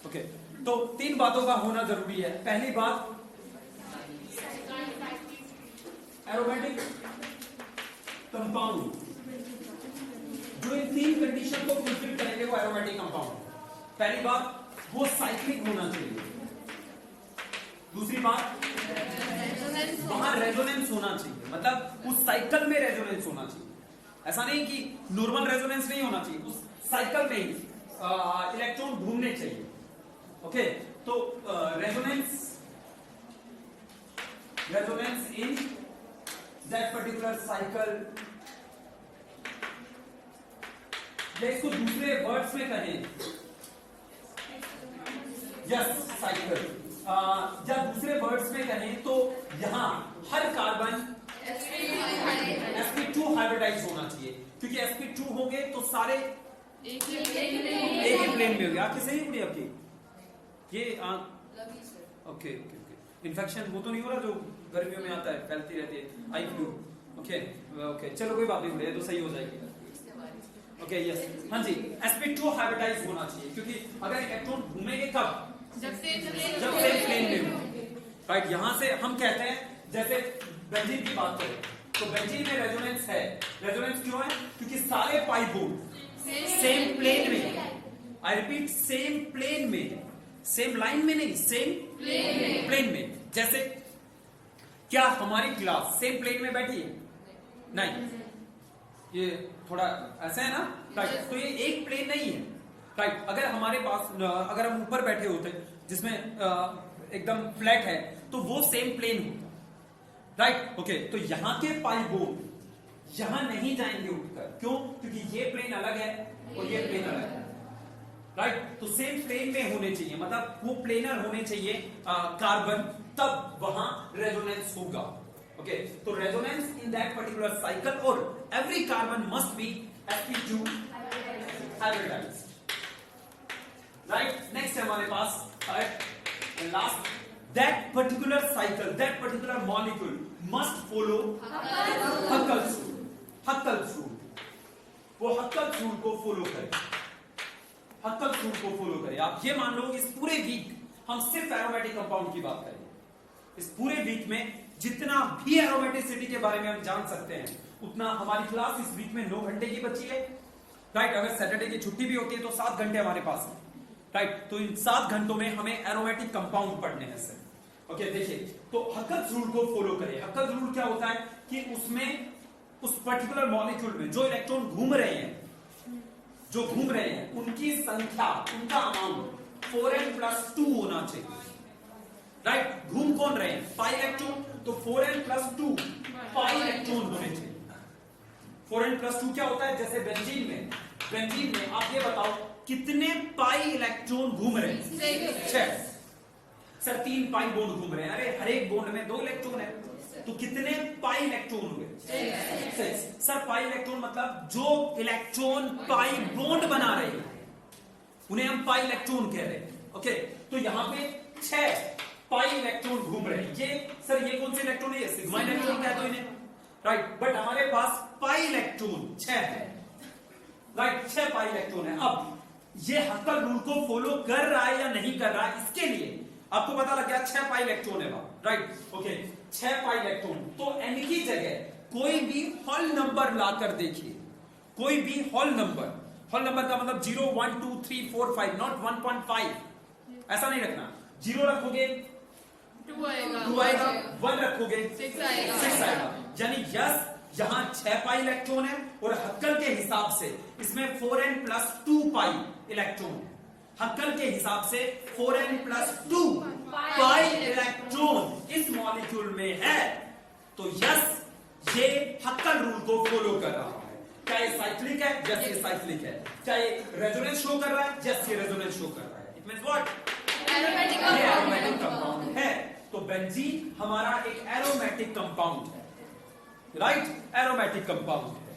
Okay, तो 3 बातों का होना जरूरी है। पहली बात एरोमेटिक कंपाउंड, जो इन 3 कंडीशन को फुलफिल करेंगे वो एरोमेटिक कंपाउंड। पहली बात वो साइक्लिक होना चाहिए। दूसरी बात वहां रेजोनेंस होना चाहिए, मतलब उस साइकिल में रेजोनेंस होना चाहिए। ऐसा नहीं कि नॉर्मल रेजोनेंस नहीं होना चाहिए, उस साइकिल में ही इलेक्ट्रॉन घूमने चाहिए। ओके, तो resonance in that particular cycle, या इसको दूसरे वर्ड्स में कहें यस साइकिल, या दूसरे वर्ड्स में कहें तो यहां हर कार्बन sp2 हाइब्रिडाइज होना चाहिए, क्योंकि sp2 होंगे तो सारे एक ही प्लेन में होंगे। आंखें सही होंगी आपकी? ये ओके ओके ओके, इन्फेक्शन वो तो नहीं हो रहा जो गर्मियों में आता है, फैलती रहती है, आई फ्लू। ओके ओके, चलो कोई बात नहीं, तो सही हो जाएगी। ओके यस, हाँ जी, sp2 हाइब्रिडाइज होना चाहिए, क्योंकि अगर इलेक्ट्रॉन घूमेंगे कब? जब सेम प्लेन में होंगे। राइट, यहां से हम कहते हैं, जैसे बेंजीन की बात करें तो बेंजीन में रेजोनेंस है। रेजोनेंस क्यों है? क्योंकि सारे पाई बॉन्ड सेम प्लेन में, आई रिपीट सेम प्लेन में, सेम लाइन में नहीं, सेम प्लेन में। जैसे क्या हमारी क्लास सेम प्लेन में बैठी है? नहीं, ये थोड़ा ऐसा है ना, राइट, तो ये एक प्लेन नहीं है। राइट, अगर हमारे पास, अगर हम ऊपर बैठे होते जिसमें एकदम फ्लैट है तो वो सेम प्लेन होता। राइट, ओके, तो यहां के पाई बॉन्ड यहां नहीं जाएंगे उठकर, क्यों? क्योंकि ये प्लेन अलग है और ये प्लेन अलग है। राइट, तो सेम प्लेन में होने चाहिए, मतलब वो प्लेनर होने चाहिए कार्बन, तब वहां रेजोनेंस होगा। ओके, तो resonance in that particular cycle, और every carbon must be sp2 hybridized. Right, next है हमारे पास last, that particular cycle, that particular molecule must follow Huckel's rule. Huckel's rule, वो Huckel's rule को फॉलो करे, Huckel's rule को follow करे। आप ये मान लो इस पूरे वीक हम सिर्फ एरोमेटिक कंपाउंड की बात करेंगे। इस पूरे वीक में जितना भी एरोमेटिसिटी के बारे में हम जान सकते हैं उतना, हमारी क्लास इस वीक में 9 घंटे की बची है। राइट, अगर सैटरडे की छुट्टी भी होती है तो 7 घंटे हमारे पास है। राइट, तो इन 7 घंटों में हमें एरोमेटिक कंपाउंड पढ़ने हैं सर। ओके, देखिए, तो हक्कल्स रूल को फॉलो करें। हक्कल्स रूल क्या होता है कि उसमें उस पर्टिकुलर मॉलिक्यूल में जो इलेक्ट्रॉन घूम रहे हैं, उनकी संख्या, उनका अमाउंट 4n+2 होना चाहिए। राइट, घूम कौन रहे हैं? पाई इलेक्ट्रॉन, तो 4n+2 पाई इलेक्ट्रॉन होने चाहिए। 4n+2 क्या होता है? जैसे बेंजीन में आप ये बताओ कितने पाई इलेक्ट्रॉन घूम रहे हैं? 6। सर 3 पाई बॉन्ड घूम रहे हैं। अरे हर एक बॉन्ड में 2 इलेक्ट्रॉन है, तो कितने पाई इलेक्ट्रॉन हुए? 6। सर पाई इलेक्ट्रॉन मतलब जो इलेक्ट्रॉन पाई बॉन्ड बना रहे हैं उन्हें हम पाई इलेक्ट्रॉन कह रहे हैं। ओके, तो यहां पे 6 पाई इलेक्ट्रॉन घूम रहे हैं। ये कौन से इलेक्ट्रॉन है? सिग्मा इलेक्ट्रॉन कहते हैं इन्हें। राइट, बट हमारे पास पाई इलेक्ट्रॉन 6 है। राइट, 6 पाई इलेक्ट्रॉन है। अब ये हक्कल रूल को फॉलो कर रहा है या नहीं कर रहा है, इसके लिए आपको पता लग गया 6 पाई इलेक्ट्रॉन है वहां। राइट, ओके, 6 पाई इलेक्ट्रॉन, तो n की जगह कोई भी होल नंबर लाकर देखिए, कोई भी होल नंबर का मतलब 0 1 2 3 4 5, नॉट 1.5, ऐसा नहीं रखना। 0 रखोगे 2 आएगा, 1 रखोगे 6 आएगा। यानी यस, यहां 6 पाई इलेक्ट्रॉन है और हक्कल के हिसाब से इसमें 4n+2 पाई इलेक्ट्रॉन है। हक्कल के हिसाब से 4n+2 पाई इलेक्ट्रॉन इस मॉलिक्यूल में है, तो यस, ये हक्कल रूल को फॉलो कर रहा है। क्या ये साइक्लिक है? यस, ये साइक्लिक है। क्या ये रेजोनेंस शो कर रहा है? यस, ये रेजोनेंस शो कर रहा है। It means what? Aromatic compound है। तो बेंजीन हमारा एक एरोमेटिक कंपाउंड है। राइट, एरोमेटिक कंपाउंड है।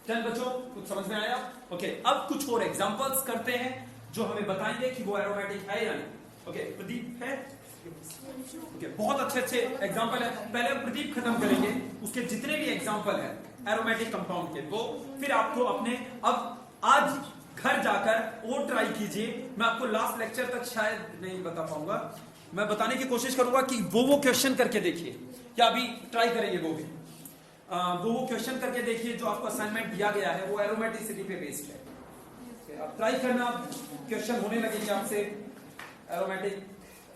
चल बच्चों, कुछ समझ में आया? ओके, अब कुछ और एग्जांपल्स करते हैं जो हमें बताएंगे कि वो एरोमेटिक है या नहीं। ओके, प्रदीप है? ओके, बहुत अच्छे एग्जांपल है। पहले हम प्रदीप खत्म करेंगे, उसके जितने भी एग्जांपल है एरोमेटिक कंपाउंड के, वो फिर आपको अपने अब आज घर जाकर और ट्राई कीजिए। मैं आपको लास्ट लेक्चर तक शायद नहीं बता पाऊंगा, मैं बताने की कोशिश करूंगा कि वो क्वेश्चन करके देखिए, क्या अभी ट्राई करेंगे वो भी। वो क्वेश्चन करके देखिए जो आपको असाइनमेंट दिया गया है, वो एरोमेटिसिटी पे बेस्ड है। आप ट्राई करना, क्वेश्चन होने लगेंगे आपसे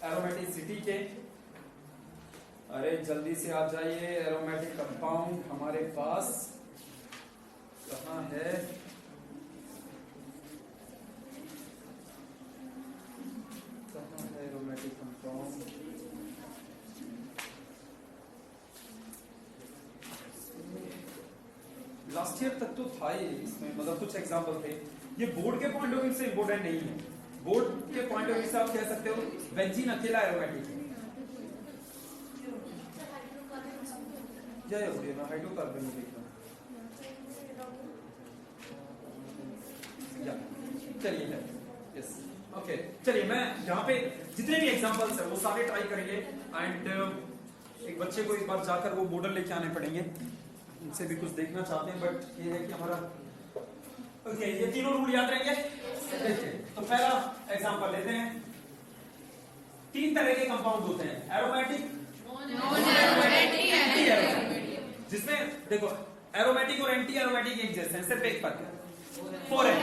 एरोमेटिसिटी के। अरे जल्दी से आ जाइए, एरोमेटिक कंपाउंड हमारे पास कहाँ है? कहाँ है एरोमेटिक कंपाउंड? लास्ट ईयर तक तो था ही इसमें, मतलब कुछ एग्जाम्पल थे। ये बोर्ड के पॉइंट ऑफ व्यू से इंपोर्टेंट नहीं है। बोर्ड के पॉइंट ऑफ व्यू से आप कह सकते हो बेंजीन अकेला एरोमेटिक है। क्या है मैं हाइड्रोकार्बन देख रहा हूँ। चलिए है यस ओके, चलिए मैं यहाँ पे जितने भी एग्जांपल्स है वो सारे ट्राई करेंगे। एंड एक बच्चे को एक बार जाकर वो मॉडल लेके आने पड़ेंगे, उनसे भी कुछ देखना चाहते हैं, बट ये है कि हमारा ओके ये तीनों रूल याद रहेंगे। देखिए तो पहला एग्जांपल लेते हैं। 3 तरह के कंपाउंड होते हैं, एरोमेटिक, एंटी एरोमेटिक। जिसमें देखो एरोमेटिक और एंटी एरोमेटिक एक जैसे हैं, सिर्फ एक फर्क है 4n।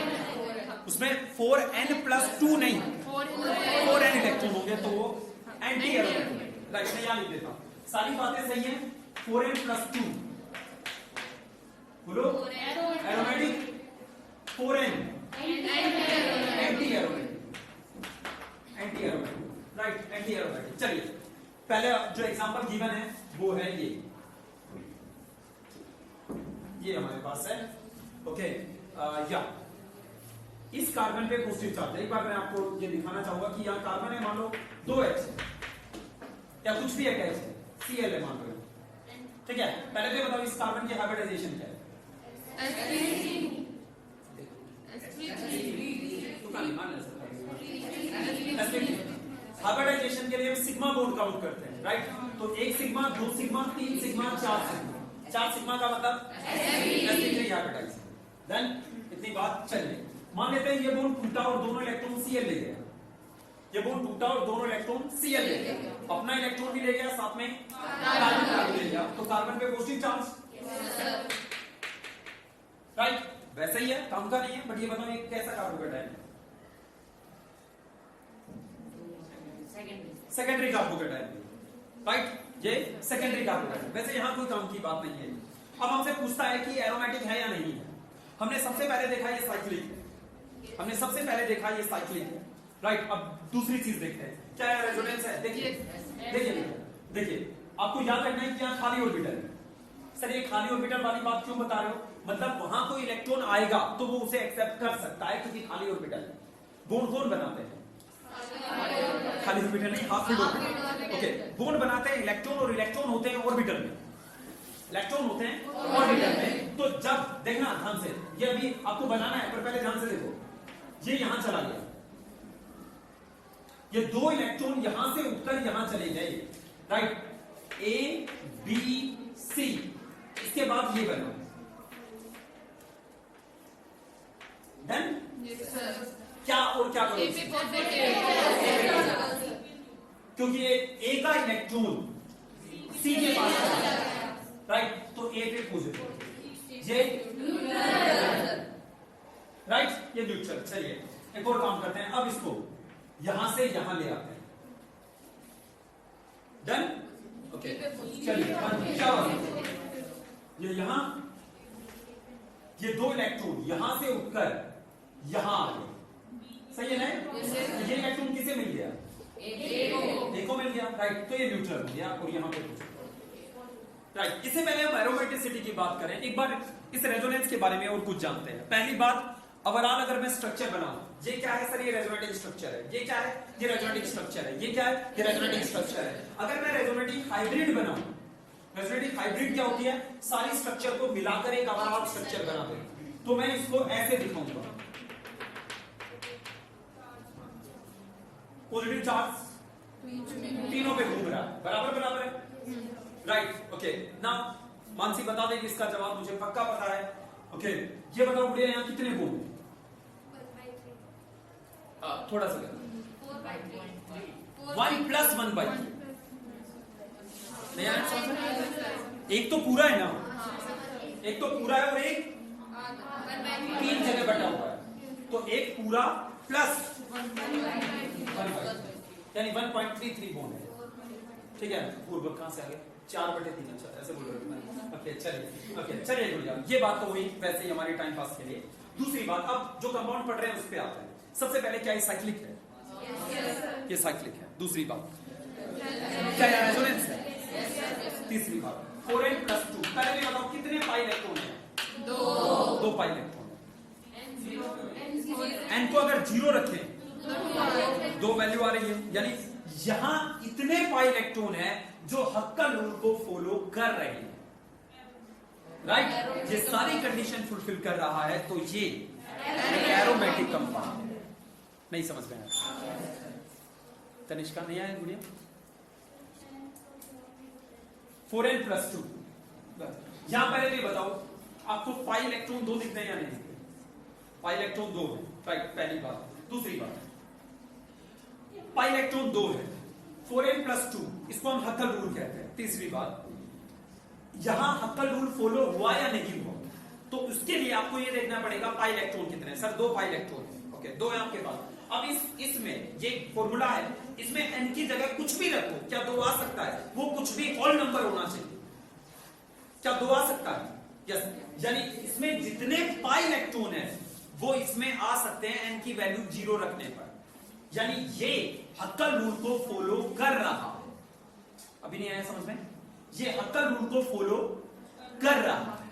उसमें 4n+2 नहीं, 4n इलेक्ट्रॉन होंगे तो वो एंटी एरोमेटिक। राइट, मैं यहां लिख देता हूं, सारी बातें सही हैं। 4n+2 बोलो, aromatic, 4n anti aromatic, anti aromatic. Right, anti aromatic. चलिए पहले जो एग्जांपल गिवन है वो है ये हमारे पास है ओके। या इस कार्बन पे पॉजिटिव चार्ज है। एक बार मैं आपको ये दिखाना चाहूंगा कि यहाँ कार्बन है, मान लो 2H या कुछ भी एक H है, Cl है मान लो, ठीक है। पहले तो बताओ इस कार्बन की हाइब्रिडाइजेशन क्या है? हाइब्रिडाइजेशन के लिए हम सिग्मा बॉन्ड काउंट करते हैं, राइट। तो 1 sigma, 2 sigma, 3 sigma, 4 sigma. 4 sigma का मतलब हाइब्रिडाइज। देन इतनी बात चलिए मान लेते हैं ये बॉन्ड टूटा और दोनों इलेक्ट्रॉन Cl ले गया। ये बॉन्ड टूटा और दोनों इलेक्ट्रॉन Cl ले गया, अपना इलेक्ट्रॉन भी ले गया, साथ में कार्बन ले गया, तो कार्बन पे पॉजिटिव चार्ज। राइट, वैसा ही है, काम का नहीं है, बट ये बताओ ये कैसा कार्बोकेटाइन? Secondary carbocation. राइट, ये सेकेंडरी कार्बोकेटाइन। वैसे यहां कोई काम की बात नहीं है। अब हमसे पूछता है कि एरोमेटिक है या नहीं है। हमने सबसे पहले देखा ये साइक्लिक है, हमने सबसे पहले देखा ये साइक्लिक है। राइट, अब दूसरी चीज देखते हैं, क्या है? रेजोनेंस है। देखिए देखिए देखिए, आपको याद रखना है कि यहाँ खाली ऑर्बिटल है। सर ये खाली ऑर्बिटल वाली बात क्यों बता रहे हो? मतलब वहां कोई इलेक्ट्रॉन आएगा तो वो उसे एक्सेप्ट कर सकता है क्योंकि खाली ऑर्बिटल है। बॉन्ड कौन बनाते हैं? खाली ऑर्बिटल नहीं, half filled orbital. Okay, bond बनाते हैं इलेक्ट्रॉन, और इलेक्ट्रॉन होते हैं ऑर्बिटल में, इलेक्ट्रॉन होते हैं ऑर्बिटल में। तो जब देखना ध्यान से, ये अभी आपको बनाना है पर पहले ध्यान से देखो, ये यहां चला गया, ये 2 इलेक्ट्रॉन यहां से उठकर यहां चले गए। राइट, A B C, इसके बाद ये बना डन। क्या और क्या करो, क्योंकि ए का इलेक्ट्रॉन सी के पास है। राइट, तो ए पे पॉजिटिव, ये राइट, ये न्यूट्रल। चलिए एक और काम करते हैं, अब इसको यहां से यहां ले आते हैं। डन ओके, चलिए क्या ये यहां, ये 2 इलेक्ट्रॉन यहां से उठकर यहां आ गए, सही है ना? ये इलेक्ट्रॉन किसे मिल गया? एक को मिल गया। राइट, तो ये न्यूट्रल हो गया और यहां पे राइट। इससे पहले हम एरोमेटिसिटी की बात करें, एक बार इस रेजोनेंस के बारे में और कुछ जानते हैं। पहली बात, ओवरऑल अगर मैं स्ट्रक्चर बनाऊं, ये क्या है सर? ये रेजोनेटिक स्ट्रक्चर है। ये क्या है? ये रेजोनेटिक स्ट्रक्चर है। ये क्या है? ये रेजोनेटिक स्ट्रक्चर है। अगर मैं रेजोनेटिक हाइब्रिड बनाऊं, रेजोनेटिक हाइब्रिड क्या होती है? सारी स्ट्रक्चर को मिलाकर एक ओवरऑल स्ट्रक्चर बना दे, तो मैं इसको ऐसे दिखाऊंगा। पॉजिटिव चार्ज तीनों पे घूम रहा है, बराबर बराबर है। राइट ओके, नाउ मानसी बता देगी इसका जवाब, मुझे पक्का पता है। ओके, ये बताओ गुड़िया यहाँ कितने बॉन्ड? थोड़ा सा 1 + 1/3 नहीं आया समझ में? एक तो पूरा है ना, एक तो पूरा है और एक 3 जगह बटा हुआ है, तो एक पूरा प्लस 1/3 यानी 1.33 बोन है। ठीक है, पूर्व कहां से आ गए? 4/3। अच्छा ऐसे बोल रहे हो। ओके चलिए, ओके चलिए भैया, ये बात तो हुई वैसे ही हमारे टाइम पास के लिए। दूसरी बात, अब जो कंपाउंड पढ़ रहे हैं उस पे आते हैं। सबसे पहले क्या ये साइक्लिक है? ये साइक्लिक है। दूसरी बात क्या है? रेजोनेंस है। तीसरी बात 4n + 2। पहले भी बताओ कितने पाई इलेक्ट्रॉन है? 2 पाई इलेक्ट्रॉन है। n को अगर 0 रखें 2 वैल्यू आ रही है, यानी यहां इतने पाई इलेक्ट्रॉन है जो हक्कल रूल को फॉलो कर रहे हैं। राइट, ये सारी कंडीशन फुलफिल कर रहा है, तो ये एरोमेटिक कंपाउंड है। नहीं समझ में आया? तनिष्का नहीं आया गुड़िया? 4n + 2। यहां पहले भी बताओ आपको पाई इलेक्ट्रॉन 2 दिख रहे हैं या नहीं दिख रहे? पाई इलेक्ट्रॉन 2 है। राइट, पहली बात। दूसरी बात, पाई इलेक्ट्रॉन 2 है, 4n + 2, इसको हम हक्कल रूल कहते हैं। तीसरी बात, यहां हक्कल रूल फॉलो हुआ या नहीं हुआ, तो उसके लिए आपको ये देखना पड़ेगा पाई इलेक्ट्रॉन कितने हैं। सर 2 पाई इलेक्ट्रॉन है। ओके, 2 है आपके पास। अब इसमें ये फॉर्मूला है, इसमें n की जगह कुछ भी रखो, क्या 2 आ सकता है? वो कुछ भी होल नंबर होना चाहिए। क्या 2 आ सकता है? यस, यानी इसमें जितने पाई इलेक्ट्रॉन है वो इसमें आ सकते हैं n की वैल्यू 0 रखने पर। यानी ये हक्कल रूल को फॉलो कर रहा है। अभी नहीं आया समझ में? ये हक्कल रूल को फॉलो कर रहा है।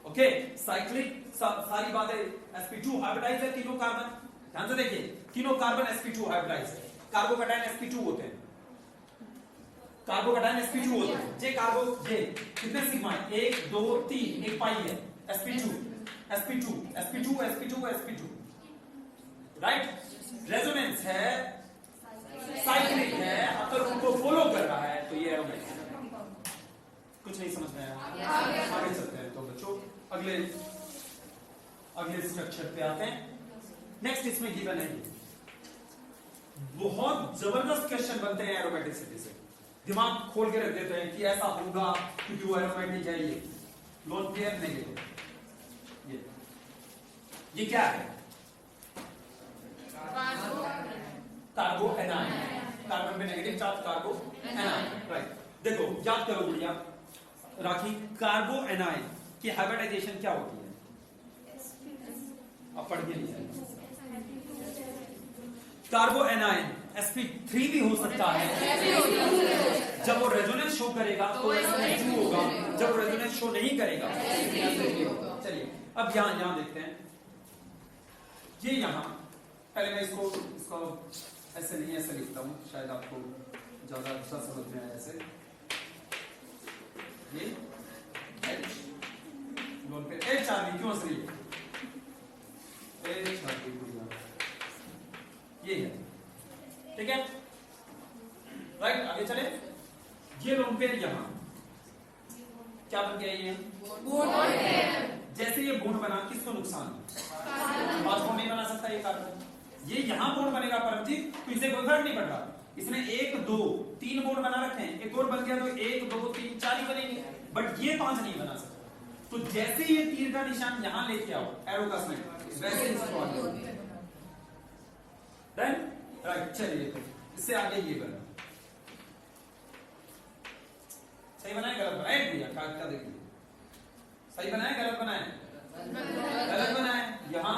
ओके, साइक्लिक सारी बातें। sp2 हाइब्रिडाइज है, तीनों कार्बन, ध्यान से देखिए, तीनों कार्बन sp2 हाइब्रिडाइज है। कार्बोकैटायन sp2 होते हैं, कार्बोकैटायन sp2 होते हैं। ये कार्बो, ये कितने सिग्मा है? 1 2 3, एक पाई है sp2 sp2 sp2 sp2 sp2। Right, resonance है, साइक्लिक है, हक्कल रूल को फॉलो कर रहा है, तो ये एरोमेटिक। कुछ नहीं समझ में आया? आगे चलते हैं। तो बच्चों अगले स्ट्रक्चर पे आते हैं। नेक्स्ट इसमें गिवन है, बहुत जबरदस्त क्वेश्चन बनते हैं एरोमेटिसिटी से, दिमाग खोल के रख देते हैं कि ऐसा होगा क्योंकि वो एरोमेटिक है। ये लोन पेयर नेगेटिव, ये क्या है? कार्बो एनायन, कार्बन पे नेगेटिव चार्ज, कार्बो एनायन। राइट, देखो याद करो बढ़िया राखी, कार्बो एनायन की हाइब्रिडाइजेशन क्या होती है? अब पढ़ के नहीं, कार्बो एनायन sp3 भी हो सकता है। जब वो रेजोनेंस शो करेगा तो sp2 होगा, जब वो रेजोनेंस शो नहीं करेगा होगा। चलिए अब यहां देखते हैं। ये यहां पहले मैं इसको ऐसे नहीं, ऐसे लिखता हूं, शायद आपको ज्यादा अच्छा समझ में आए। ऐसे ये H लोन पे H आ रही, क्यों हंस रही है? H आ रही, ये है। ठीक है, राइट, आगे चले। ये लोन पेयर यहां क्या बन गया? ये बॉन्ड पेयर। जैसे ये बॉन्ड बना, किसको नुकसान? पांच बॉन्ड नहीं बना सकता ये कार्बन। ये यहां बॉन्ड बनेगा परमजीत, तो इसे कोई फर्क नहीं पड़ रहा। इसने 1 2 3 बॉन्ड बना रखे हैं, एक और बन गया तो 1 2 3 4 ही बनेंगे, बट ये 5 नहीं बना सकता। तो जैसे ये तीर का निशान यहां लेके आओ, एरो का स्मेल, वैसे इसको आगे डन। राइट, चलिए तो इससे आगे ये बना, सही बनाए गलत बनाए भैया? क्या देखिए, सही बनाए गलत बनाए? गलत बनाए। यहां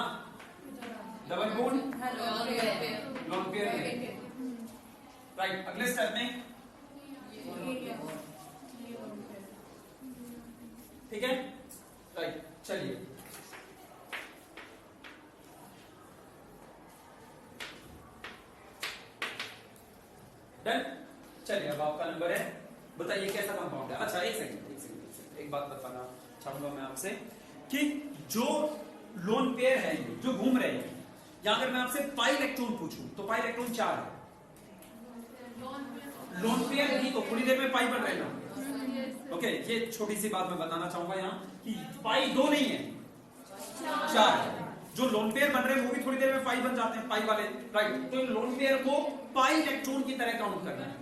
double bond, lone pair. Right, अगले स्टेप में ठीक है। राइट, चलिए डन। चलिए अब आपका नंबर है, बताइए कैसा कंपाउंड है? अच्छा एक सेकंड, एक बात बताना चाहूंगा मैं आपसे कि जो लोन पेयर है, जो घूम रहे हैं, या अगर मैं आपसे पाई इलेक्ट्रॉन पूछूं तो पाई इलेक्ट्रॉन 4 है। लोन पेयर नहीं तो थोड़ी देर में पाई बन रहेगा। ओके, ये छोटी सी बात मैं बताना चाहूंगा यहाँ कि पाई 2 नहीं है, 4 है। जो लोन पेयर बन रहे हैं वो भी थोड़ी देर में पाई बन जाते हैं, पाई वाले, राइट। तो लोन पेयर को पाई इलेक्ट्रॉन की तरह काउंट करना है,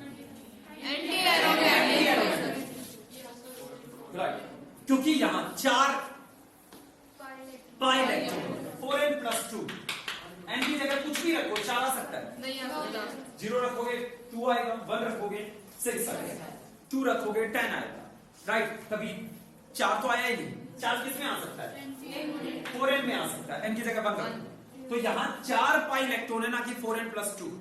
राइट, क्योंकि यहां 4 पाई इलेक्ट्रॉन, 4n+2, n की जगह कुछ भी रखो 4 आ सकता है, नहीं आ सकता, 0 रखोगे 2 आएगा, 1 रखोगे 6 आएगा, 2 रखोगे 10 आएगा, राइट। कभी 4 तो आया ही नहीं, 4 किस में आ सकता है, 4n में आ सकता है, n की जगह 1 रखो। तो यहां 4 पाई इलेक्ट्रॉन है ना कि 4n+2,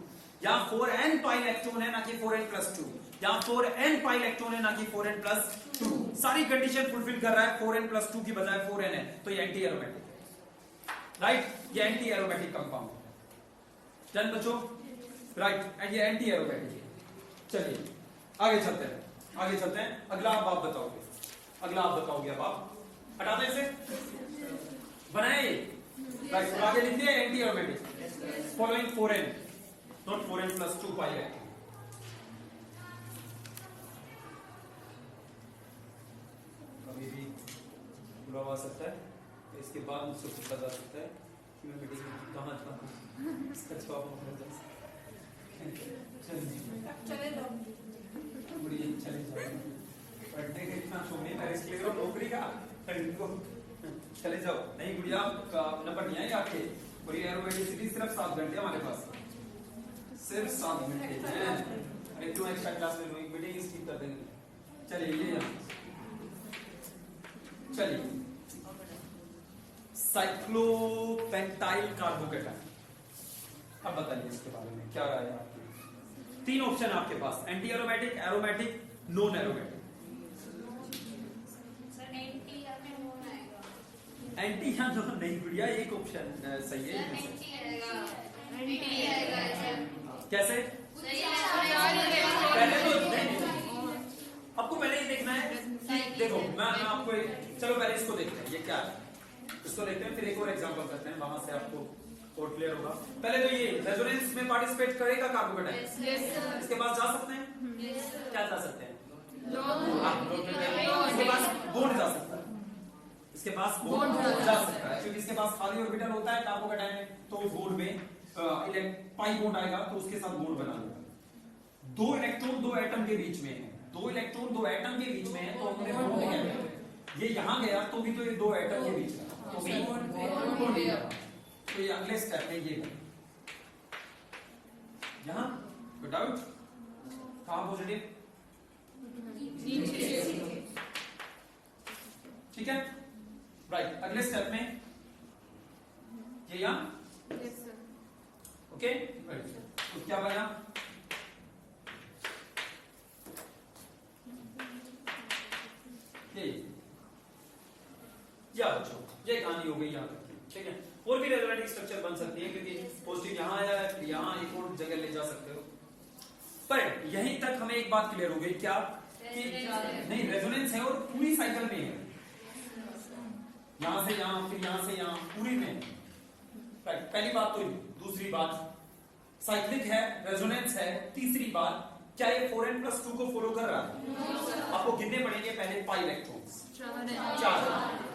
यहां 4n पाई इलेक्ट्रॉन है ना कि 4n+2, यहां 4n पाई इलेक्ट्रॉन है ना कि 4n+2। सारी कंडीशन फुलफिल कर रहा है, 4n+2 की बजाय 4n है, तो ये एंटी एरोमेटिक है, राइट। ये एंटी एरोमेटिक कंपाउंड है, डन बच्चों, राइट, एंड ये एंटी एरोमेटिक है। चलिए आगे चलते हैं, आगे चलते हैं। अगला आप बताओगे, अगला आप बताओगे, अब आप हटाते हैं इसे, बनाए, राइट। तो आगे लिख दिया anti aromatic, following 4n, not 4n+2 पाई है। कभी भी बुलावा आ सकता है, तो इसके बाद मुझसे पूछा जा सकता है कि मैं मीटिंग में कहाँ था, इसका जवाब चले जाओ, पढ़ने का इतना शौक नहीं था, इसलिए तो नौकरी का चले जाओ। नहीं गुड़िया, नंबर नहीं आएंगे आपके, पूरी एरोमेटिसिटी सिर्फ 7 घंटे हमारे पास, सिर्फ 7 घंटे हैं। अरे क्यों एक्स्ट्रा क्लास में लोग मीटिंग स्किप कर देंगे। चलिए ये चलिए साइक्लोपेंटाइल कार्बोकेटाइन, अब बताइए इसके बारे में क्या राय है आपकी। 3 ऑप्शन आपके पास, anti aromatic, aromatic, non aromatic. Anti या नॉन नहीं गुड़िया, एक ऑप्शन सही है, कैसे पहले तो आपको पहले ही देखना है, देखो मैं आपको चलो पहले इसको देखते हैं, ये क्या है इसको देखते हैं, फिर एक और एग्जांपल करते हैं, वहां से आपको और क्लियर होगा। पहले तो ये रेजोनेंस में पार्टिसिपेट करेगा कार्बोकेटाइन, इसके पास जा सकते हैं, क्या जा सकते हैं, इसके पास बॉन्ड जा सकता है, इसके पास बॉन्ड जा सकता है, क्योंकि इसके पास खाली ऑर्बिटल होता है कार्बोकेटाइन में, तो बॉन्ड में पाई बॉन्ड आएगा तो उसके साथ बॉन्ड बना लेगा। 2 इलेक्ट्रॉन 2 एटम के बीच में है, 2 इलेक्ट्रॉन 2 एटम के बीच में है, तो हमने बॉन्ड क्या किया, ये यहां गया तो भी तो ये 2 एटम के बीच में, तो भी बॉन्ड गया। तो ये अगले स्टेप में ये यहां डाउट कहां पॉजिटिव, ठीक है, राइट। अगले स्टेप में ये यहां, ओके, तो क्या बना, या बच्चों ये कहानी हो गई यहाँ तक की, ठीक है। और भी रेजोनेटिक स्ट्रक्चर बन सकती है, क्योंकि पॉजिटिव यहाँ आया है, फिर यहाँ एक और जगह ले जा सकते हो। पर यहीं तक हमें एक बात क्लियर हो गई, क्या कि नहीं रेजोनेंस है और पूरी साइकिल में है, यहां से यहां, फिर यहां से यहां, पूरी में, राइट। पहली बात तो, दूसरी बात साइक्लिक है, रेजोनेंस है, तीसरी बात क्या ये 4n+2 को फॉलो कर रहा है, आपको गिनने पड़ेंगे पहले पाई इलेक्ट्रॉन्स,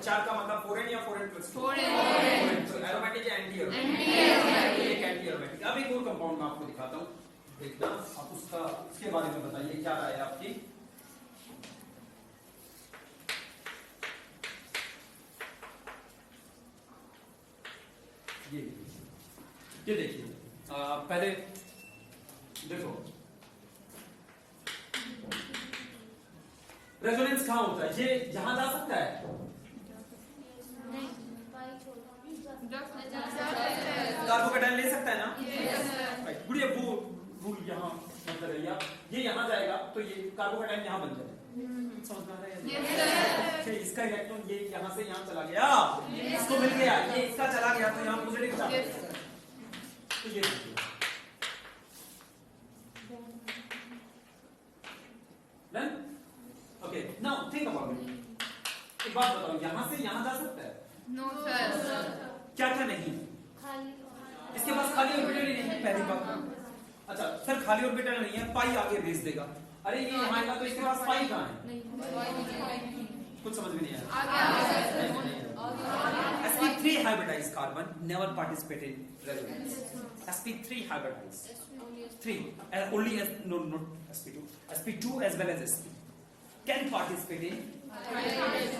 4 का मतलब 4n या 4n+2, एरोमेटिक या एंटी एरोमेटिक। अब एक और कंपाउंड मैं आपको दिखाता हूं, देखना आप उसके बारे में बताइए क्या राय है आपकी। ये देखिए, पहले देखो रेजोनेंस कहां होता है, ये यहां जा सकता है, कार्बोकेटाइन ले सकता है ना, राइट। गुड़िया वो रूल यहां मतलब है, ये यहां जाएगा तो ये कार्बोकेटाइन यहां बन जाएगा, समझ में आ रहा है, इसका इलेक्ट्रॉन ये यहां से यहां चला गया, इसको मिल गया, ये इसका चला गया तो यहां पॉजिटिव था, तो ये done, okay. Now think about it, एक बात बताओ, यहां से यहां जा सकता है, नो सर, क्या क्या नहीं, इसके पास खाली ऑर्बिटल ही नहीं है, पहली बात। अच्छा सर खाली ऑर्बिटल नहीं है, पाई आगे भेज देगा, अरे ये यहाँ आएगा तो इसके पास पाई कहाँ है, कुछ समझ में नहीं आया, sp3 hybridized carbon never participate in resonance. sp3 hybridized 3 only as no not sp2, sp2 as well as sp can participate in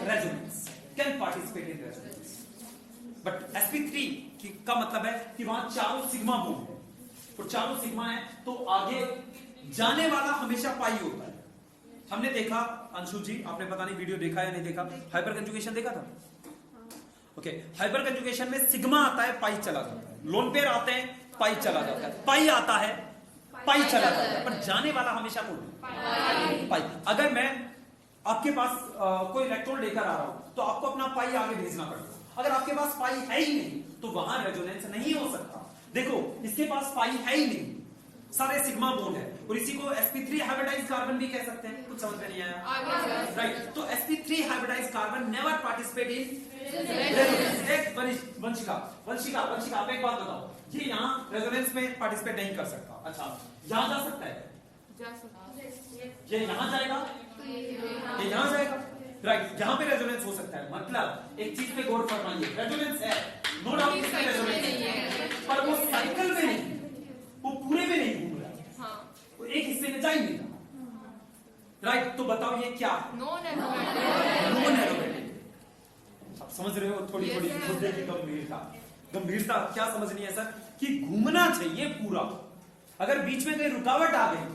resonance, can participate in resonance. But sp3 का मतलब है कि वहां चारों सिग्मा बॉन्ड है, तो चारों sigma है तो आगे जाने वाला हमेशा पाई होता है। हमने देखा अंशु जी, आपने पता नहीं वीडियो देखा या नहीं देखा, हाइपर कंजुगेशन देखा था? ओके, हाइपर कंजुगेशन में सिग्मा आता है, पाई चला जाता है, लोन पेयर आते हैं, पाई चला जाता है, पाई आता है, पाई चला जाता है, पर जाने वाला हमेशा कौन है? पाई। अगर मैं आपके पास कोई इलेक्ट्रॉन लेकर आ रहा हूं तो आपको अपना पाई आगे भेजना पड़ेगा। अगर आपके पास पाई है ही नहीं तो वहां रेजोनेंस नहीं हो सकता। देखो इसके पास पाई है ही नहीं, सारे सिग्मा बॉन्ड है, और इसी को sp3 हाइब्रिडाइज्ड कार्बन भी कह सकते हैं। कुछ समझ में नहीं आया? राइट, तो sp3 hybridised carbon never participate in resonance. Vanshika Vanshika Vanshika, आप एक बात बताओ, ये यहाँ रेजोनेंस में पार्टिसिपेट नहीं कर सकता, अच्छा यहां जा सकता है? ये यहां जाएगा, ये यहां जाएगा, राइट, यहां पे रेजोनेंस हो सकता है। मतलब एक चीज पे गौर फरमाइए, रेजोनेंस है, नो डाउट इसमें रेजोनेंस है, पर वो साइकिल में नहीं, वो पूरे में नहीं घूम रहा, वो एक हिस्से में जा ही नहीं रहा, राइट। तो बताओ ये क्या है? Non aromatic. आप समझ रहे हो थोड़ी थोड़ी मुद्दे की गंभीरता क्या समझनी है सर, कि घूमना चाहिए पूरा, अगर बीच में कोई रुकावट आ गई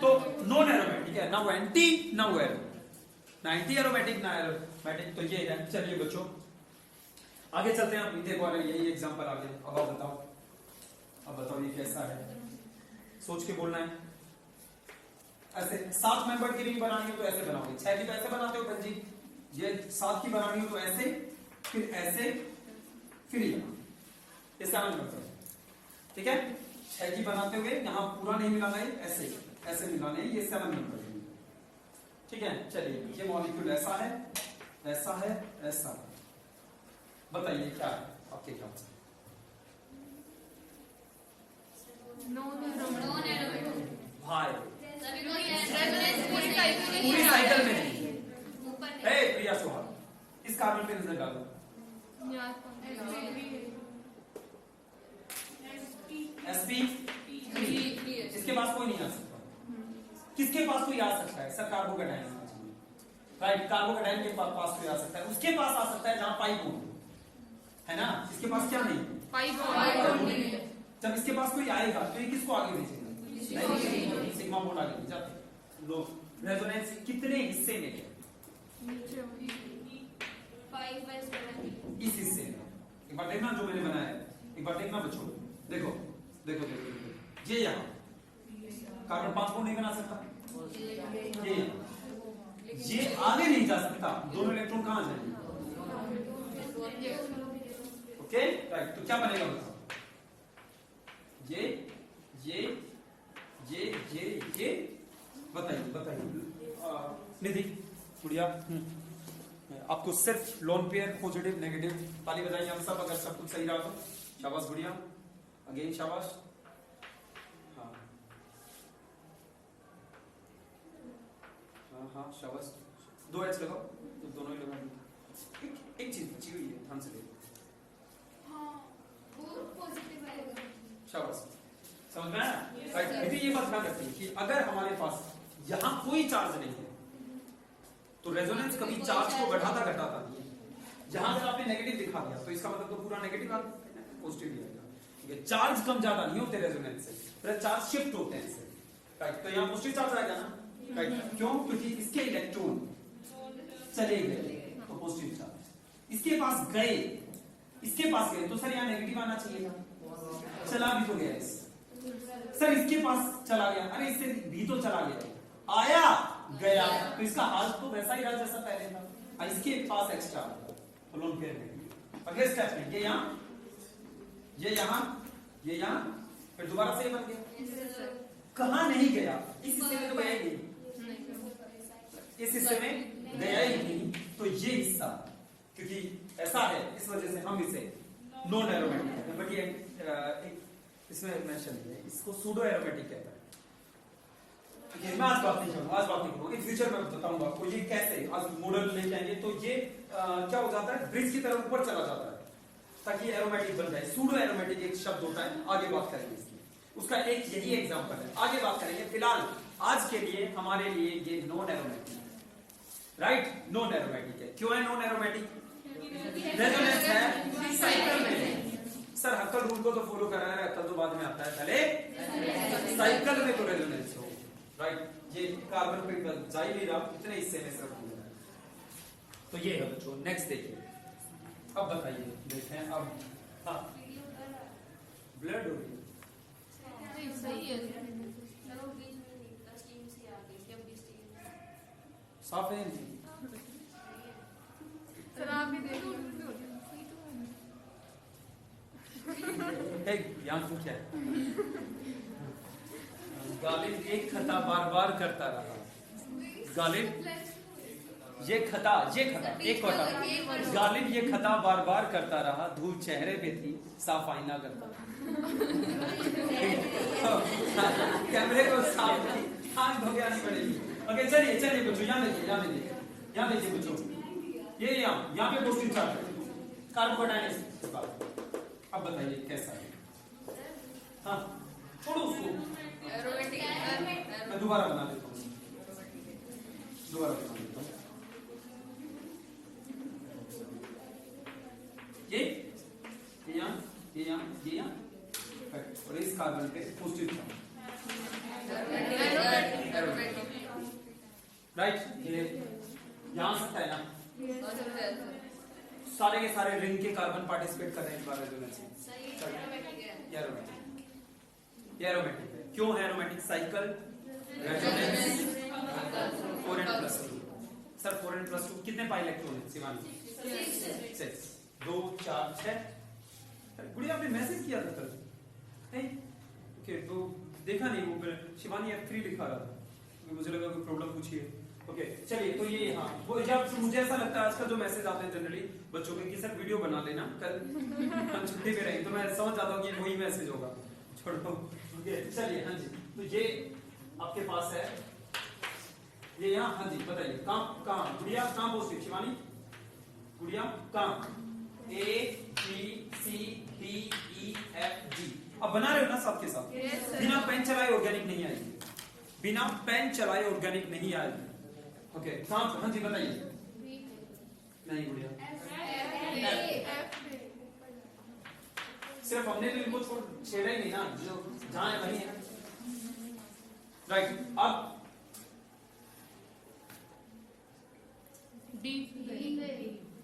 तो नॉन एरोमेटिक है, ना वो एंटी ना वो एरो, ना एंटी एरोमेटिक ना एरोमेटिक, तो ये है। चलिए बच्चों आगे चलते हैं, अब देखो यही एग्जांपल आगे। अब आप बताओ, अब बताओ ये कैसा है, सोच के बोलना है। ऐसे 7 मेंबर की रिंग बनानी हो तो ऐसे बनाओगे, 6 की तो ऐसे बनाते हो बंजी, ये 7 की बनानी हो तो ऐसे, फिर ऐसे, फिर ये 7 मेंबर, ठीक है। 6 की बनाते हुए यहाँ पूरा नहीं मिलाना है, ऐसे ऐसे मिलाने, ये 7 मेंबर, ठीक है। चलिए ये मॉलिक्यूल ऐसा है, ऐसा है, ऐसा है, बताइए क्या है आपके ख्याल से? भाई पूरी साइकिल में नहीं है। प्रिया सोहा, इस कार्बन पे नजर डालो, sp, इसके पास कोई नहीं आ सकता, किसके पास कोई आ सकता है? सर कार्बोकैटायन, राइट, कार्बोकैटायन के पास कोई आ सकता है, उसके पास आ सकता है जहां पाई बॉन्ड है ना, इसके पास क्या नहीं, पाई बॉन्ड। जब इसके पास कोई आएगा तो ये किसको आगे भेजेगा? नहीं, सिग्मा बॉन्ड आगे भेजा। लो रेजोनेंस कितने हिस्से में है? इस हिस्से में। एक बार देखना जो मैंने बनाया है, एक बार देखना बच्चों, देखो देखो देखो, देखो। ये यहाँ कार्बन 5 बॉन्ड नहीं बना सकता, ये आगे नहीं जा सकता, दोनों इलेक्ट्रॉन कहां जाएंगे? ओके, राइट, तो क्या बनेगा बताओ? ये बताइए बताइए निधि गुड़िया, आपको सिर्फ लोन पेयर पॉजिटिव नेगेटिव, ताली बजाइए हम सब अगर सब कुछ सही रहा तो। शाबाश गुड़िया, अगेन शाबाश। हाँ हाँ हाँ शाबाश, 2 H लगाओ, तो दोनों ही लगाओ। एक चीज बची हुई है, ध्यान से देखो, शाबाश, समझ में आया? राइट, ये बात ध्यान रखिए कि अगर हमारे पास यहां कोई चार्ज नहीं है तो रेजोनेंस कभी चार्ज को बढ़ाता घटाता नहीं है। जहां से आपने नेगेटिव दिखा दिया तो इसका मतलब तो पूरा नेगेटिव पॉजिटिव आएगा, ठीक है। चार्ज कम ज्यादा नहीं होते रेजोनेंस से, फिर चार्ज शिफ्ट होते हैं इससे, राइट। तो यहाँ पॉजिटिव चार्ज आएगा ना, राइट, क्यों? क्योंकि इसके इलेक्ट्रॉन चले गए तो पॉजिटिव चार्ज, इसके पास गए, इसके पास गए तो सर यहाँ नेगेटिव आना चाहिए, चला भी तो गया सर, इसके पास चला गया, अरे इससे भी तो चला गया, आया गया, तो इसका हाल तो वैसा ही रहा जैसा पहले था। इसके पास एक्स्ट्रा लोन पेयर में अगले स्टेप में ये यहाँ, ये यहाँ, ये यहाँ, फिर दोबारा से ये बन गया, कहां नहीं गया? इस हिस्से में तो गया ही नहीं, इस हिस्से में गया ही नहीं, तो ये हिस्सा क्योंकि ऐसा है इस वजह से हम इसे नॉन एरोमेटिक कहते हैं, बट ये इसमें मेंशन है, इसको सूडो एरोमेटिक कहते हैं। मैं आज बात नहीं करूंगा, इन फ्यूचर में बताऊंगा आपको ये कैसे आज मॉडल लेके आएंगे। तो ये क्या हो जाता है, ब्रिज की तरफ ऊपर चला जाता है ताकि ये एरोमेटिक बन जाए। सूडो एरोमेटिक एक शब्द होता है, आगे बात करेंगे इसकी, उसका एक यही एग्जांपल है, आगे बात करेंगे। फिलहाल आज के लिए हमारे लिए ये नॉन एरोमेटिक है, राइट, नॉन एरोमेटिक है। क्यों है नॉन एरोमेटिक? रेजोनेंस है साइकिल में। सर हक्कल रूल को तो फॉलो कर रहा है, हक्कल तो बाद में आता है, पहले साइकिल में तो रेजोनेंस हो, राइट। ये कार्बन पे जा ही नहीं रहा, इतने हिस्से में सिर्फ हो रहा है। तो ये है बच्चों, नेक्स्ट देखिए, अब बताइए, देखें अब, हाँ ब्लड हो रही है, सही है, साफ है सर आप भी देखो, यहाँ तो क्या है, गालिब एक खता बार बार करता रहा, गालिब ये खता एक कोटा, गालिब ये खता बार बार करता रहा, धूल चेहरे पे थी साफ आईना करता कैमरे को साफ आंख धो के आनी पड़ेगी। ओके चलिए बच्चों, यहाँ देखिए बच्चों, ये यहाँ पे क्वेश्चन चार्ट है कार्बोडाइनेस। अब बताइए कैसा है, हाँ छोड़ो उसको, मैं दोबारा बना देता हूँ, ये और इस कार्बन पे पॉजिटिव राइट, ये यहां सकता है ना, सारे के सारे रिंग के कार्बन पार्टिसिपेट कर रहे हैं इस बार रेजोनेंस में, एरोमेटिक है। क्यों है aromatic? Cycle resonance 4n+2। Sir 4n+2 कितने पाई इलेक्ट्रॉन है शिवानी? 6 2 4 6। गुड़िया आपने मैसेज किया था कल नहीं? ओके तो देखा नहीं, वो शिवानी F3 लिखा रहा था, मुझे लगा कोई प्रॉब्लम पूछी है। ओके चलिए, तो ये हाँ वो जब मुझे ऐसा लगता है आजकल जो मैसेज आते हैं जनरली बच्चों के कि सर वीडियो बना लेना, कल हम छुट्टी पे रहेंगे, तो मैं समझ जाता हूँ कि वही मैसेज होगा, छोड़ो। ओके चलिए, हाँ जी, तो ये आपके पास है, ये यहाँ, हाँ जी बताइए कहाँ गुड़िया, कहाँ पॉजिटिव शिवानी? गुड़िया कहाँ? A B C D E F G। अब बना रहे हो ना सबके साथ? बिना पेन चलाए ऑर्गेनिक नहीं आएगी, बिना पेन चलाए ऑर्गेनिक नहीं आएगी। ओके हाँ जी बताइए। नहीं गुड़िया, सिर्फ हमने तो इनको छेड़ा ही नहीं ना, जो जहां है वही है, राइट। अब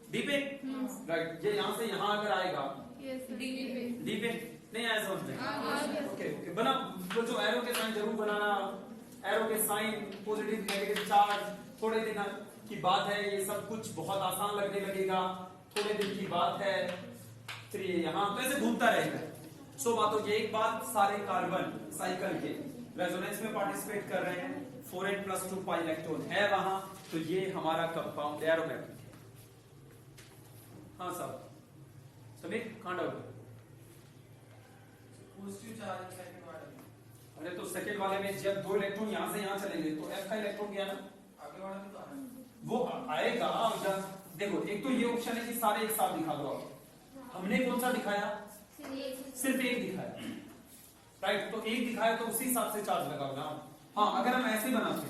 डी पे, राइट, ये यहां से यहां अगर आएगा डी पे नहीं आया समझ में? ओके बना, जो एरो के साइन जरूर बनाना, एरो के साइन पॉजिटिव नेगेटिव चार्ज, थोड़े दिन की बात है, ये सब कुछ बहुत आसान लगने लगेगा, थोड़े दिन की बात है, फिर ये यहाँ तो ऐसे घूमता रहेगा। सो बातों की एक बात, सारे कार्बन साइकिल के रेजोनेंस में पार्टिसिपेट कर रहे हैं, 4n+2 पाई इलेक्ट्रॉन है वहां, तो ये हमारा कंपाउंड एरोमेटिक। हाँ साहब सभी कहाँ डाउट? अरे तो सेकेंड वाले में जब 2 इलेक्ट्रॉन यहाँ से यहाँ चलेंगे तो F का इलेक्ट्रॉन गया ना, आगे वाले में तो आना, वो आएगा। देखो एक तो ये ऑप्शन है कि सारे एक साथ दिखा दो आप, हमने कौन सा दिखाया? सिर्फ एक दिखाया, राइट, तो एक दिखाया तो उसी हिसाब से चार्ज लगाओ ना। हाँ अगर हम ऐसे बनाते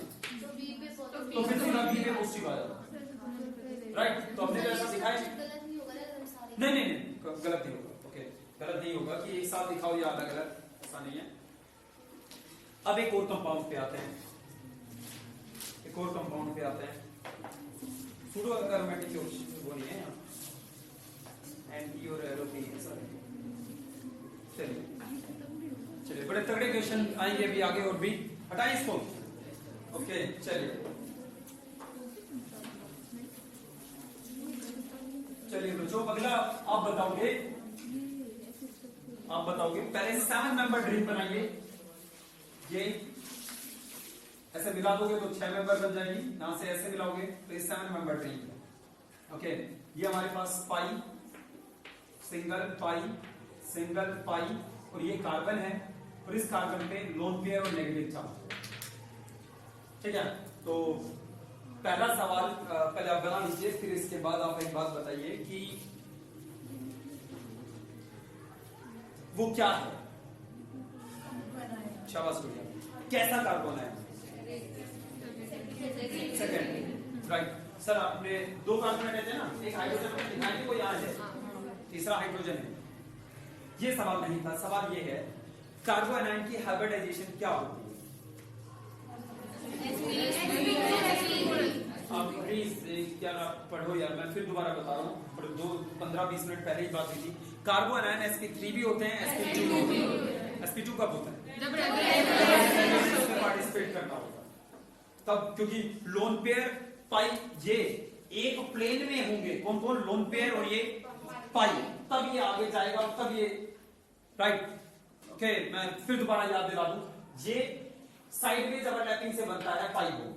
तो फिर सीधा बी पे पॉजिटिव आ जाता, राइट, तो हमने तो ऐसा दिखाया नहीं गलत नहीं होगा। ओके गलत नहीं होगा कि एक साथ दिखाओ या अलग अलग, ऐसा नहीं है। अब एक और कंपाउंड पे आते हैं, सूडो एरोमेटिक वो नहीं है एंटी और एरो भी है सर। चलिए बड़े तगड़े क्वेश्चन आएंगे अभी आगे और भी, हटाएं इसको। ओके चलिए बच्चों अगला आप बताओगे पहले 7 मेंबर ड्रीम बनाइए, ये ऐसे मिला दोगे तो 6 मेंबर बन जाएगी, यहां से ऐसे मिलाओगे तो ये 7 मेंबर ड्रीम है। ओके ये हमारे पास पाई, सिंगल पाई और ये कार्बन है, और इस कार्बन पे लोन पेयर और नेगेटिव चार्ज। ठीक है, तो पहला सवाल पहले आप बना लीजिए, फिर इसके बाद आप एक बात बताइए कि वो क्या है। शाबाश गुड़िया, कैसा कार्बन है? Second, right. सर आपने 2 कार्बन रहते हैं ना, एक हाइड्रोजन दिखाएंगे, वो यहाँ है, तीसरा हाइड्रोजन है। ये सवाल नहीं था, सवाल ये है कार्बो एनायन की हाइब्रिडाइजेशन क्या होती है? आप प्लीज क्या पढ़ो यार, मैं फिर दोबारा बता रहा हूँ, 15-20 मिनट पहले ही बात हुई थी। कार्बो एनायन sp3 भी होते हैं, sp2 भी होते हैं। sp2 कब होता है? जब पार्टिसिपेट करना होगा तब, क्योंकि लोन पेयर पाई ये एक प्लेन में होंगे, कौन कौन? लोन पेयर और ये पाई, तब ये आगे जाएगा और तब ये, राइट। ओके, मैं फिर दोबारा याद दिला दूं, ये साइडवेज ओवरलैपिंग से बनता है पाई बोन,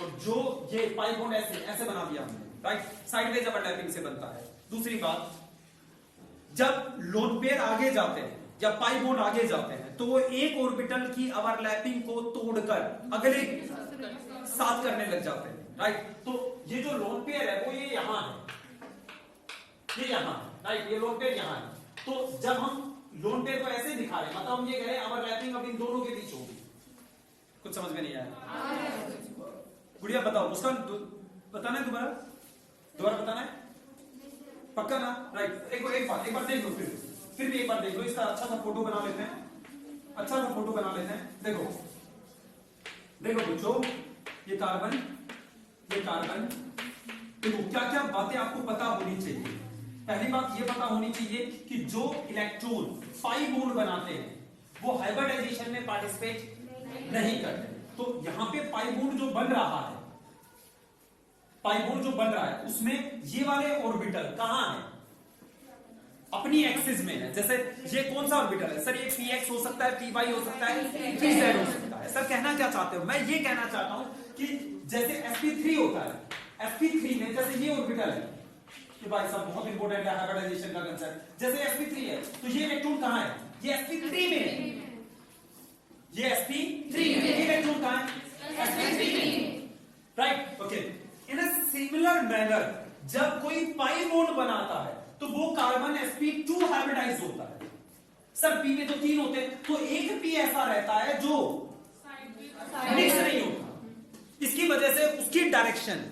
और जो ये पाई बोन ऐसे बना दिया हमने, राइट, साइडवेज ओवरलैपिंग से बनता है। दूसरी बात, जब लोन पेयर आगे जाते हैं या पाई बोन आगे जाते हैं तो वो एक ऑर्बिटल की ओवरलैपिंग को तोड़कर अगले साथ करने लग जाते हैं, राइट। तो ये जो लोन पेयर है वो ये यहां है, ये यहां, राइट, ये लोन पेयर यहां है। तो जब हम लोन पेयर को ऐसे दिखा रहे हैं, मतलब हम ये कह रहे हैं ओवरलैपिंग अब इन दोनों के बीच होगी। कुछ समझ में नहीं आया? गुड़िया बताओ, उसका बताना है, दोबारा बताना है, पक्का ना? राइट। एक बार देख लो, फिर भी एक बार देख लो, इसका अच्छा सा फोटो बना लेते हैं, अच्छा सा फोटो बना लेते हैं। देखो बच्चों, ये कार्बन, देखो क्या क्या बातें आपको पता होनी चाहिए। पहली बात ये पता होनी चाहिए कि जो इलेक्ट्रॉन पाई बॉन्ड बनाते हैं वो हाइब्रिडाइजेशन में पार्टिसिपेट नहीं करते। तो यहां पे पाई बॉन्ड जो बन रहा है, उसमें ये वाले ऑर्बिटल कहां है? अपनी एक्सिस में है। जैसे ये कौन सा ऑर्बिटल है? सर ये px हो सकता है, py हो सकता है, pz हो सकता है। सर कहना क्या चाहते हो? मैं ये कहना चाहता हूं कि जैसे sp3 होता है, sp3 में जैसे ये ऑर्बिटल है, कि भाई साहब बहुत इंपॉर्टेंट है हाइब्रिडाइजेशन का कंसेप्ट। जैसे sp3 है तो ये इलेक्ट्रॉन कहां है? ये sp3 में है, ये sp3 में, ये इलेक्ट्रॉन कहां है? sp3 में, right. Okay, in a similar manner जब कोई पाई बॉन्ड बनाता है तो वो कार्बन sp2 हाइब्रिडाइज होता है। सर p में तो 3 होते हैं, तो एक p ऐसा रहता है जो मिक्स नहीं होता। इसकी वजह से उसकी डायरेक्शन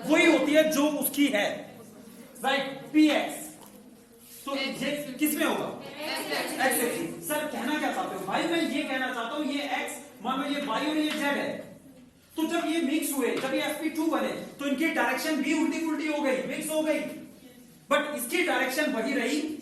वही होती है जो उसकी है, राइट, px। तो ये किस में होगा? x axis. सर कहना क्या चाहते हो? भाई मैं ये कहना चाहता हूं ये x, मान लो ये y और ये z है, तो जब ये मिक्स हुए, जब ये sp2 बने तो इनकी डायरेक्शन भी उल्टी पुल्टी हो गई, मिक्स हो गई, बट इसकी डायरेक्शन वही रही